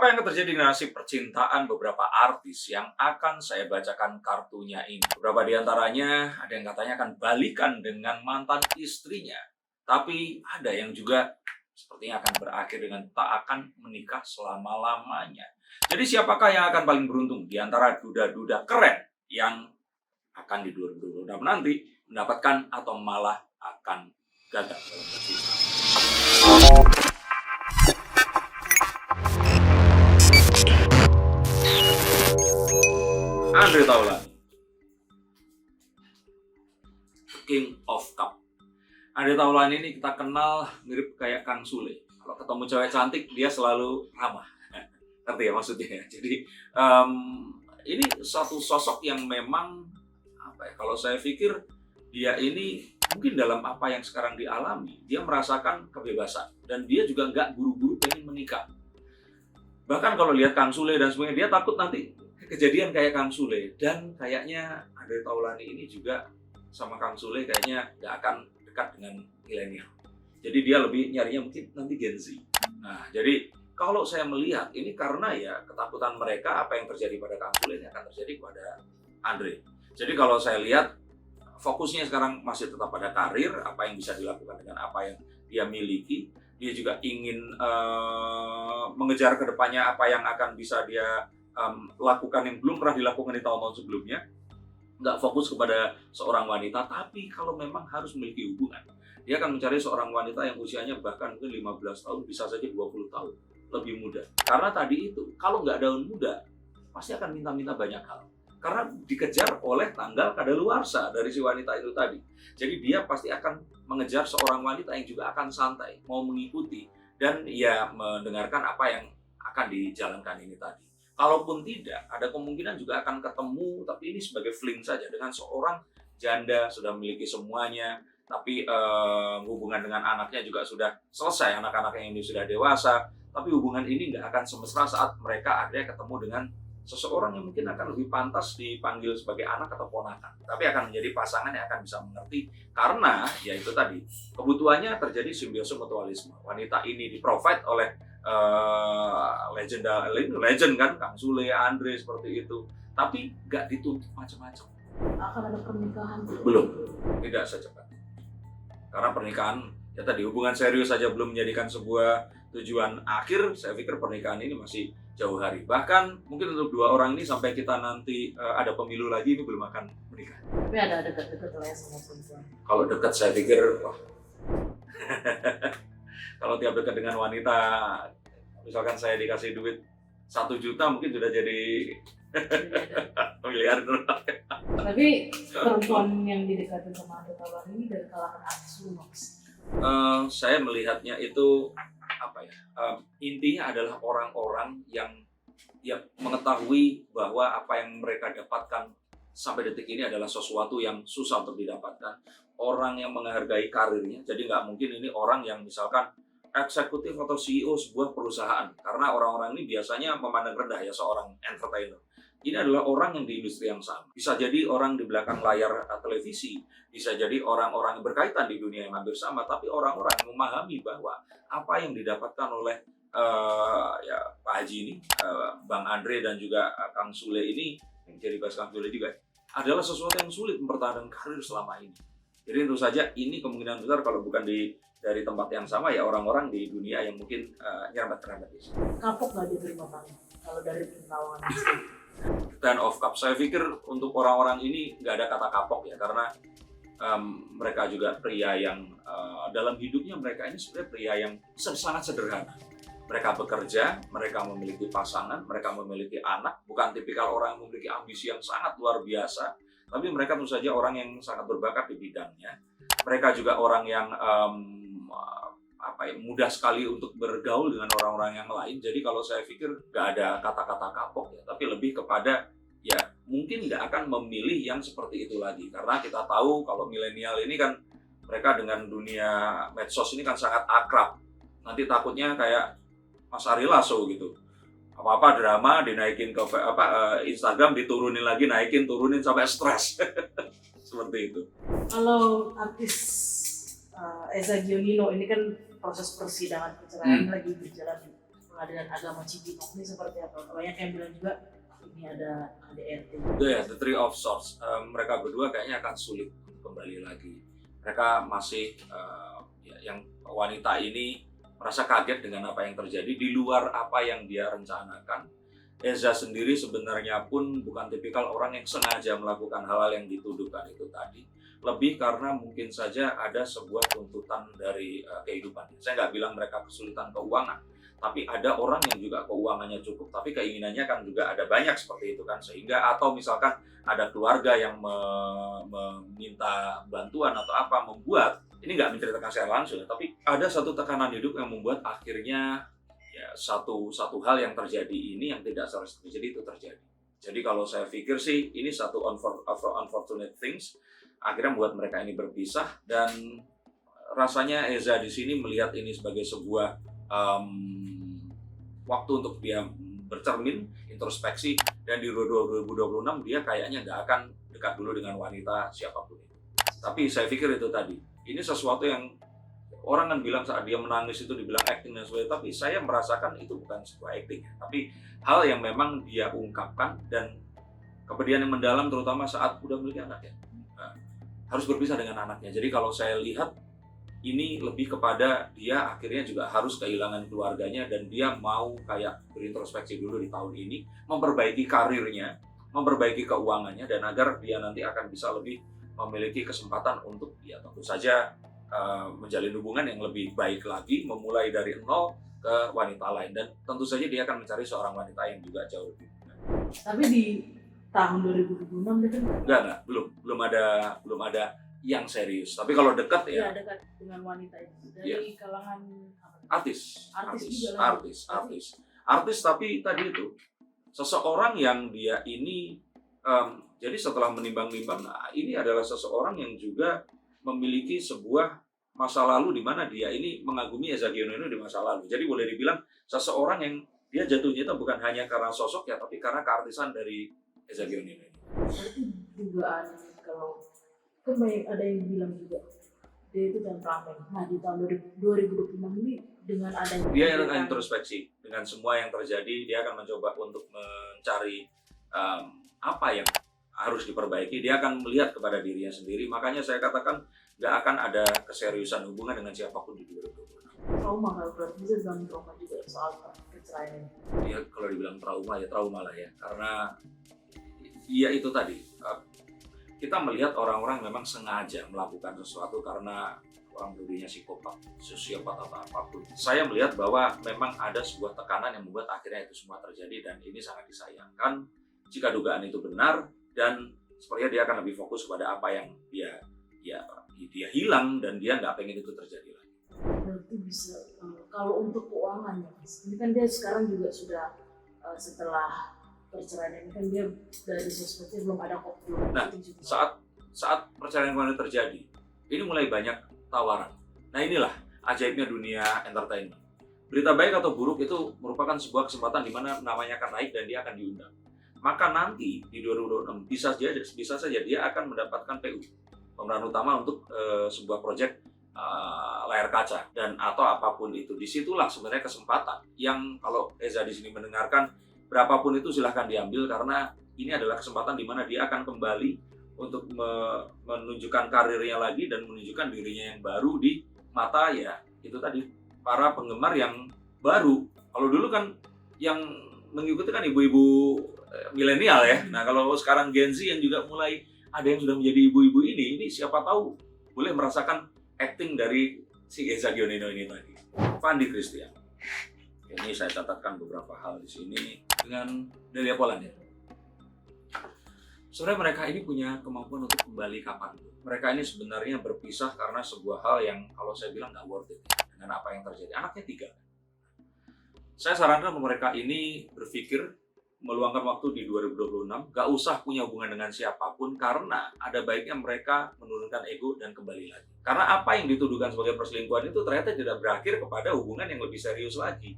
Apa yang terjadi dengan nasib percintaan beberapa artis yang akan saya bacakan kartunya ini? Beberapa di antaranya ada yang katanya akan balikan dengan mantan istrinya. Tapi ada yang juga sepertinya akan berakhir dengan tak akan menikah selama-lamanya. Jadi siapakah yang akan paling beruntung di antara duda-duda keren yang akan di 2026 nanti mendapatkan atau malah akan gagal dalam percintaan? Andre Taulany, King of Cup. Andre Taulany ini kita kenal mirip kayak Kang Sule. Kalau ketemu cewek cantik, dia selalu ramah. Ngerti ya maksudnya ya? Jadi ini satu sosok yang memang kalau saya pikir dia ini mungkin dalam apa yang sekarang dialami, dia merasakan kebebasan dan dia juga nggak buru-buru pengen menikah. Bahkan kalau lihat Kang Sule dan sebagainya, dia takut nanti kejadian kayak Kang Sule. Dan kayaknya Andre Taulany ini juga sama Kang Sule kayaknya nggak akan dekat dengan milenial. Jadi dia lebih nyarinya mungkin nanti Gen Z. Nah, jadi kalau saya melihat ini karena ya ketakutan mereka apa yang terjadi pada Kang Sule ini akan terjadi pada Andre. Jadi kalau saya lihat fokusnya sekarang masih tetap pada karir, apa yang bisa dilakukan dengan apa yang dia miliki. Dia juga ingin mengejar ke depannya apa yang akan bisa dia lakukan yang belum pernah dilakukan di tahun-tahun sebelumnya. Nggak fokus kepada seorang wanita, tapi kalau memang harus memiliki hubungan, dia akan mencari seorang wanita yang usianya bahkan mungkin 15 tahun, bisa saja 20 tahun lebih muda. Karena tadi itu, kalau nggak daun muda, pasti akan minta-minta banyak hal. Karena dikejar oleh tanggal kadaluarsa dari si wanita itu tadi. Jadi dia pasti akan mengejar seorang wanita yang juga akan santai, mau mengikuti, dan ya mendengarkan apa yang akan dijalankan ini tadi. Kalaupun tidak, ada kemungkinan juga akan ketemu, tapi ini sebagai fling saja dengan seorang janda, sudah memiliki semuanya, tapi hubungan dengan anaknya juga sudah selesai, anak-anaknya ini sudah dewasa, tapi hubungan ini nggak akan semesra saat mereka akhirnya ketemu dengan seseorang yang mungkin akan lebih pantas dipanggil sebagai anak atau ponakan, tapi akan menjadi pasangan yang akan bisa mengerti, karena ya itu tadi, kebutuhannya terjadi simbiosis mutualisme. Wanita ini di-provide oleh legend kan, Kang Sule, Andre seperti itu, tapi nggak dituntut macam-macam. Akan ada pernikahan? Belum, tidak secepat. Karena pernikahan, ya tadi hubungan serius saja belum menjadikan sebuah tujuan akhir. Saya pikir pernikahan ini masih jauh hari. Bahkan mungkin untuk dua orang ini sampai kita nanti ada pemilu lagi ini belum akan menikah. Tapi ada dekat-dekat lah ya sama perempuan. Kalau dekat saya pikir, wah. Kalau tiap dekat dengan wanita, misalkan saya dikasih duit 1 juta mungkin sudah jadi miliarder. Tapi perempuan yang didekatin sama Andre Taulany ini dari kalangan artis lumax. Saya melihatnya itu intinya adalah orang-orang yang mengetahui bahwa apa yang mereka dapatkan sampai detik ini adalah sesuatu yang susah untuk didapatkan. Orang yang menghargai karirnya, jadi nggak mungkin ini orang yang misalkan eksekutif atau CEO sebuah perusahaan, karena orang-orang ini biasanya memandang rendah ya seorang entertainer. Ini adalah orang yang di industri yang sama. Bisa jadi orang di belakang layar televisi, bisa jadi orang-orang yang berkaitan di dunia yang hampir sama, tapi orang-orang yang memahami bahwa apa yang didapatkan oleh Pak Haji ini, Bang Andre dan juga Kang Sule ini, yang jadi bahas Kang Sule juga, adalah sesuatu yang sulit mempertahankan karir selama ini. Jadi tentu saja ini kemungkinan besar kalau bukan dari tempat yang sama ya orang-orang di dunia yang mungkin nyerempet-nyerempet di sini. Kapok nggak diterima Bang? Kalau dari pengetahuan Ten of Cup, saya pikir untuk orang-orang ini nggak ada kata kapok ya, karena mereka juga pria yang dalam hidupnya mereka ini sebenarnya pria yang sangat sederhana. Mereka bekerja, mereka memiliki pasangan, mereka memiliki anak, bukan tipikal orang yang memiliki ambisi yang sangat luar biasa, tapi mereka tentu saja orang yang sangat berbakat di bidangnya. Mereka juga orang yang mudah sekali untuk bergaul dengan orang-orang yang lain. Jadi kalau saya pikir nggak ada kata-kata kapok ya, tapi lebih kepada ya mungkin nggak akan memilih yang seperti itu lagi, karena kita tahu kalau milenial ini kan mereka dengan dunia medsos ini kan sangat akrab. Nanti takutnya kayak Mas Ari Lasso gitu, apa-apa drama dinaikin ke Instagram, diturunin lagi, naikin, turunin sampai stres. Seperti itu. Kalau artis Eza Gionino ini kan proses persidangan perceraian lagi berjalan di Pengadilan Agama Cibinong ini seperti apa? Banyak yang bilang juga ini ada KDRT. Itu ya, the three of swords. Mereka berdua kayaknya akan sulit kembali lagi. Mereka masih yang wanita ini merasa kaget dengan apa yang terjadi di luar apa yang dia rencanakan. Eza sendiri sebenarnya pun bukan tipikal orang yang sengaja melakukan hal-hal yang dituduhkan itu tadi. Lebih karena mungkin saja ada sebuah tuntutan dari kehidupan. Saya nggak bilang mereka kesulitan keuangan, tapi ada orang yang juga keuangannya cukup, tapi keinginannya kan juga ada banyak seperti itu kan. Sehingga atau misalkan ada keluarga yang meminta bantuan atau apa, membuat, ini nggak menceritakan secara langsung, tapi ada satu tekanan hidup yang membuat akhirnya ya satu hal yang terjadi ini yang tidak seharusnya terjadi itu terjadi. Jadi kalau saya pikir sih ini satu unfortunate things akhirnya membuat mereka ini berpisah, dan rasanya Eza di sini melihat ini sebagai sebuah waktu untuk dia bercermin, introspeksi, dan di 2026 dia kayaknya nggak akan dekat dulu dengan wanita siapapun itu. Tapi saya pikir itu tadi, ini sesuatu yang orang kan bilang saat dia menangis itu dibilang acting dan sebagainya, tapi saya merasakan itu bukan sebuah acting, tapi hal yang memang dia ungkapkan dan kepedihan yang mendalam, terutama saat udah memiliki anak ya. Harus berpisah dengan anaknya. Jadi kalau saya lihat ini lebih kepada dia akhirnya juga harus kehilangan keluarganya, dan dia mau kayak berintrospeksi dulu di tahun ini, memperbaiki karirnya, memperbaiki keuangannya, dan agar dia nanti akan bisa lebih memiliki kesempatan untuk ya tentu saja menjalin hubungan yang lebih baik lagi, memulai dari nol ke wanita lain, dan tentu saja dia akan mencari seorang wanita yang juga jauh lebih muda. Tapi di tahun 2026 dia kan belum ada yang serius. Tapi kalau dekat ya dekat dengan wanita itu dari kalangan artis. juga Artis, tapi tadi itu seseorang yang dia ini jadi setelah menimbang-nimbang, ini adalah seseorang yang juga memiliki sebuah masa lalu di mana dia ini mengagumi Eza Gionino di masa lalu. Jadi boleh dibilang seseorang yang dia jatuh cinta bukan hanya karena sosok ya, tapi karena keartisan dari Eza Gionino ini. Berarti dugaan kalau kan banyak ada yang bilang juga dia itu temperamen. Nah di tahun 2026 ini dengan adanya dia akan introspeksi dengan semua yang terjadi, dia akan mencoba untuk mencari apa yang harus diperbaiki. Dia akan melihat kepada dirinya sendiri. Makanya saya katakan nggak akan ada keseriusan hubungan dengan siapapun di 2026. Trauma kalau berarti bisa dibilang trauma juga soal perceraian. Ya kalau dibilang trauma ya trauma lah ya, karena ya itu tadi kita melihat orang-orang memang sengaja melakukan sesuatu karena orang dirinya psikopat, sosiopat atau apapun. Saya melihat bahwa memang ada sebuah tekanan yang membuat akhirnya itu semua terjadi, dan ini sangat disayangkan jika dugaan itu benar, dan sepertinya dia akan lebih fokus pada apa yang dia hilang, dan dia nggak pengen itu terjadi lagi. Berarti bisa kalau untuk keuangannya, ini kan dia sekarang juga sudah setelah perceraian ini kan dia dari sesuatu belum ada kok. Nah, saat perceraian kemarin terjadi, ini mulai banyak tawaran. Nah inilah ajaibnya dunia entertainment. Berita baik atau buruk itu merupakan sebuah kesempatan di mana namanya akan naik dan dia akan diundang. Maka nanti di 2026 bisa saja dia akan mendapatkan PU, pemeran utama untuk sebuah proyek layar kaca dan atau apapun itu. Disitulah sebenarnya kesempatan yang kalau Eza di sini mendengarkan, berapapun itu silahkan diambil, karena ini adalah kesempatan di mana dia akan kembali untuk menunjukkan karirnya lagi dan menunjukkan dirinya yang baru di mata ya itu tadi para penggemar yang baru. Kalau dulu kan yang mengikuti kan ibu-ibu milenial ya. Nah kalau sekarang Gen Z yang juga mulai ada yang sudah menjadi ibu-ibu ini siapa tahu boleh merasakan acting dari si Eza Gionino ini tadi. Fandi Christian. Ini saya catatkan beberapa hal di sini dengan Delia Poland. Sebenarnya mereka ini punya kemampuan untuk kembali kapan. Mereka ini sebenarnya berpisah karena sebuah hal yang kalau saya bilang nggak worth it dengan apa yang terjadi. Anaknya 3. Saya sarankan mereka ini berpikir meluangkan waktu di 2026, nggak usah punya hubungan dengan siapapun, karena ada baiknya mereka menurunkan ego dan kembali lagi. Karena apa yang dituduhkan sebagai perselingkuhan itu ternyata tidak berakhir kepada hubungan yang lebih serius lagi.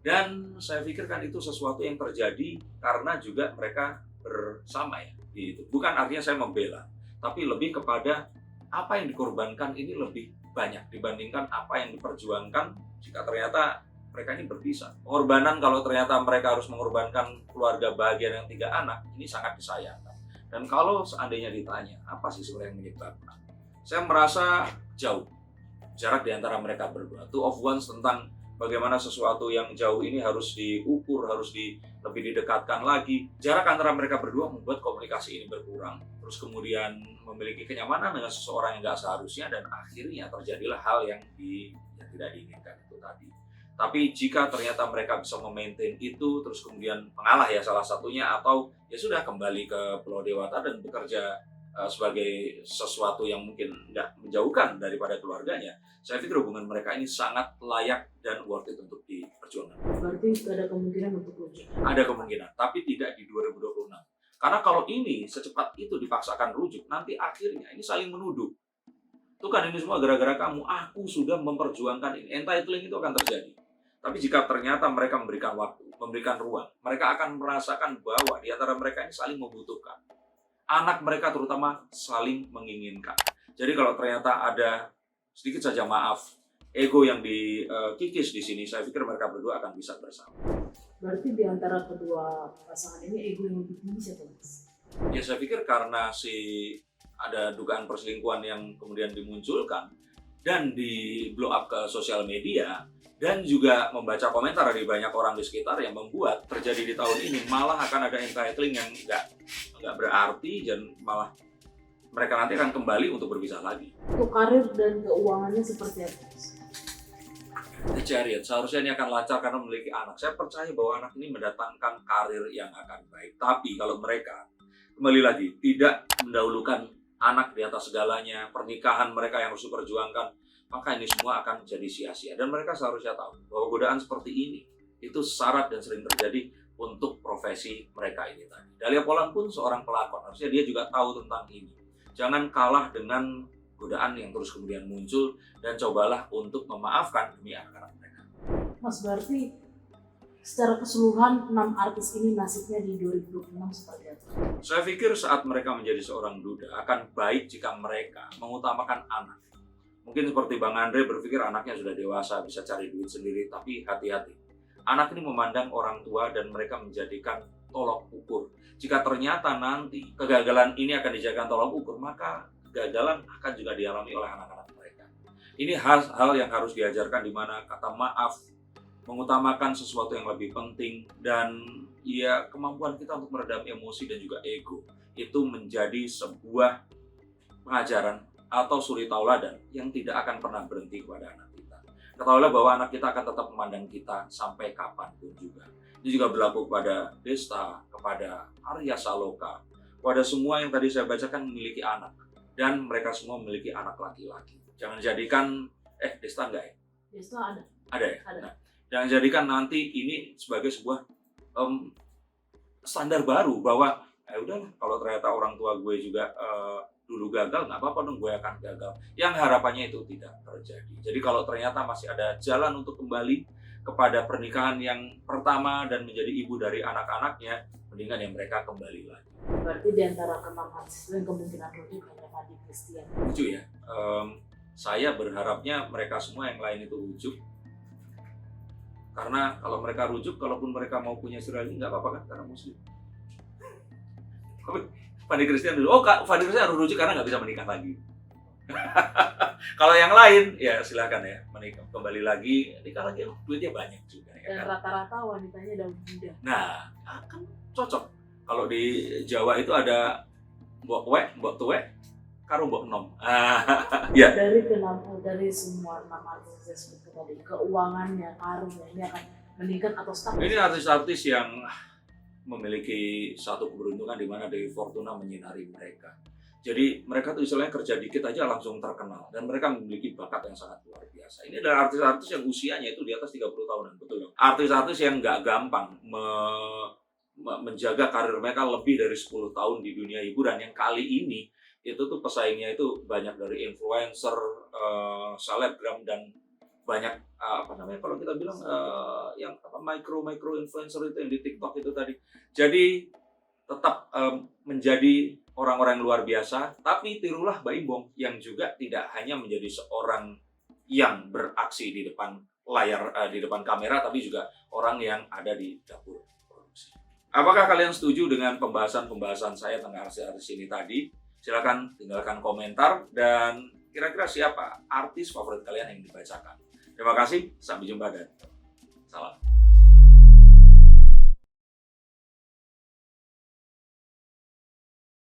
Dan saya pikirkan itu sesuatu yang terjadi karena juga mereka bersama ya. Gitu. Bukan artinya saya membela, tapi lebih kepada apa yang dikorbankan ini lebih banyak dibandingkan apa yang diperjuangkan. Jika ternyata mereka ini berpisah. Pengorbanan kalau ternyata mereka harus mengorbankan keluarga bahagia dengan 3 anak, ini sangat disayangkan. Dan kalau seandainya ditanya, apa sih sebenarnya yang menyebabkan? Saya merasa jauh jarak di antara mereka berdua. Two of Wands tentang bagaimana sesuatu yang jauh ini harus diukur, lebih didekatkan lagi. Jarak antara mereka berdua membuat komunikasi ini berkurang. Terus kemudian memiliki kenyamanan dengan seseorang yang nggak seharusnya, dan akhirnya terjadilah hal yang tidak diinginkan itu tadi. Tapi jika ternyata mereka bisa memaintain itu, terus kemudian mengalah ya salah satunya, atau ya sudah kembali ke Pulau Dewata dan bekerja sebagai sesuatu yang mungkin tidak menjauhkan daripada keluarganya, saya pikir hubungan mereka ini sangat layak dan worth it untuk diperjuangkan. Berarti ada kemungkinan untuk rujuk? Ada kemungkinan, tapi tidak di 2026. Karena kalau ini secepat itu dipaksakan rujuk, nanti akhirnya ini saling menuduh. Itu kan ini semua gara-gara kamu, aku sudah memperjuangkan ini. Entitling itu akan terjadi. Tapi jika ternyata mereka memberikan waktu, memberikan ruang, mereka akan merasakan bahwa di antara mereka ini saling membutuhkan. Anak mereka terutama saling menginginkan. Jadi kalau ternyata ada sedikit saja maaf, ego yang dikikis di sini, saya pikir mereka berdua akan bisa bersama. Berarti di antara kedua pasangan ini ego yang lebih tinggi siapa, Mas? Ya saya pikir karena ada dugaan perselingkuhan yang kemudian dimunculkan dan di blow up ke sosial media, dan juga membaca komentar dari banyak orang di sekitar yang membuat terjadi di tahun ini malah akan ada entitling yang nggak berarti, dan malah mereka nanti akan kembali untuk berpisah lagi. Untuk karir dan keuangannya seperti apa? The Chariot, seharusnya ini akan lancar karena memiliki anak. Saya percaya bahwa anak ini mendatangkan karir yang akan baik. Tapi kalau mereka, kembali lagi, tidak mendahulukan anak di atas segalanya, pernikahan mereka yang harus diperjuangkan, maka ini semua akan jadi sia-sia. Dan mereka seharusnya tahu bahwa godaan seperti ini itu syarat dan sering terjadi untuk profesi mereka ini tadi. Dahlia Poland pun seorang pelakon, harusnya dia juga tahu tentang ini. Jangan kalah dengan godaan yang terus kemudian muncul, dan cobalah untuk memaafkan demi anak-anak mereka. Mas, berarti secara keseluruhan 6 artis ini nasibnya di 2026 seperti apa? Saya pikir saat mereka menjadi seorang duda, akan baik jika mereka mengutamakan anak. Mungkin seperti Bang Andre berpikir anaknya sudah dewasa, bisa cari duit sendiri, tapi hati-hati. Anak ini memandang orang tua dan mereka menjadikan tolok ukur. Jika ternyata nanti kegagalan ini akan dijadikan tolok ukur, maka kegagalan akan juga dialami oleh anak-anak mereka. Ini hal yang harus diajarkan, di mana kata maaf, mengutamakan sesuatu yang lebih penting, dan ya kemampuan kita untuk meredam emosi dan juga ego, itu menjadi sebuah pengajaran atau suri tauladan yang tidak akan pernah berhenti kepada anak kita. Ketahuilah bahwa anak kita akan tetap memandang kita sampai kapanpun juga. Ini juga berlaku kepada Desta, kepada Arya Saloka, kepada semua yang tadi saya bacakan memiliki anak, dan mereka semua memiliki anak laki-laki. Jangan jadikan Desta enggak ya? Desta ada. Ada ya? Ada. Nah, jangan jadikan nanti ini sebagai sebuah standar baru bahwa udahlah, kalau ternyata orang tua gue juga dulu gagal, nggak apa-apa dong, gue akan gagal. Yang harapannya itu tidak terjadi. Jadi kalau ternyata masih ada jalan untuk kembali kepada pernikahan yang pertama dan menjadi ibu dari anak-anaknya, mendingan yang mereka kembali lagi. Berarti di antara ke-6 artis itu yang kemungkinan rujuk hanya Fadly Christian. Lucu ya. Saya berharapnya mereka semua yang lain itu rujuk. Karena kalau mereka rujuk, kalaupun mereka mau punya istri lagi, nggak apa-apa kan, karena muslim. Fadly Christian dulu, Fadly Christian harus rujuk karena nggak bisa menikah lagi. Kalau yang lain, ya silakan ya, menikah kembali lagi, nikah lagi, duitnya banyak juga. Ya, Dan kan? rata-rata wanitanya daun muda. Nah, akan cocok. Kalau di Jawa itu ada mbok wek, mbok tuwek, karo mbok nom. Ya. Dari semua 6 artis yang disebut tadi, keuangannya, karirnya ini akan meningkat atau stuck? Ini artis-artis yang memiliki satu keberuntungan di mana Dewi Fortuna menyinari mereka. Jadi mereka tuh istilahnya kerja dikit aja langsung terkenal, dan mereka memiliki bakat yang sangat luar biasa. Ini adalah artis-artis yang usianya itu di atas 30 tahunan, betul dong. Artis-artis yang nggak gampang menjaga karir mereka lebih dari 10 tahun di dunia hiburan, yang kali ini itu tuh pesaingnya itu banyak dari influencer, selebgram, dan banyak kalau kita bilang yang micro influencer itu yang di TikTok itu tadi. Jadi tetap menjadi orang-orang yang luar biasa, tapi tirulah Mbak Imbong yang juga tidak hanya menjadi seorang yang beraksi di depan layar di depan kamera, tapi juga orang yang ada di dapur produksi. Apakah kalian setuju dengan pembahasan saya tentang artis-artis ini tadi? Silakan tinggalkan komentar, dan kira-kira siapa artis favorit kalian yang dibacakan. Terima kasih, sampai jumpa dan salam.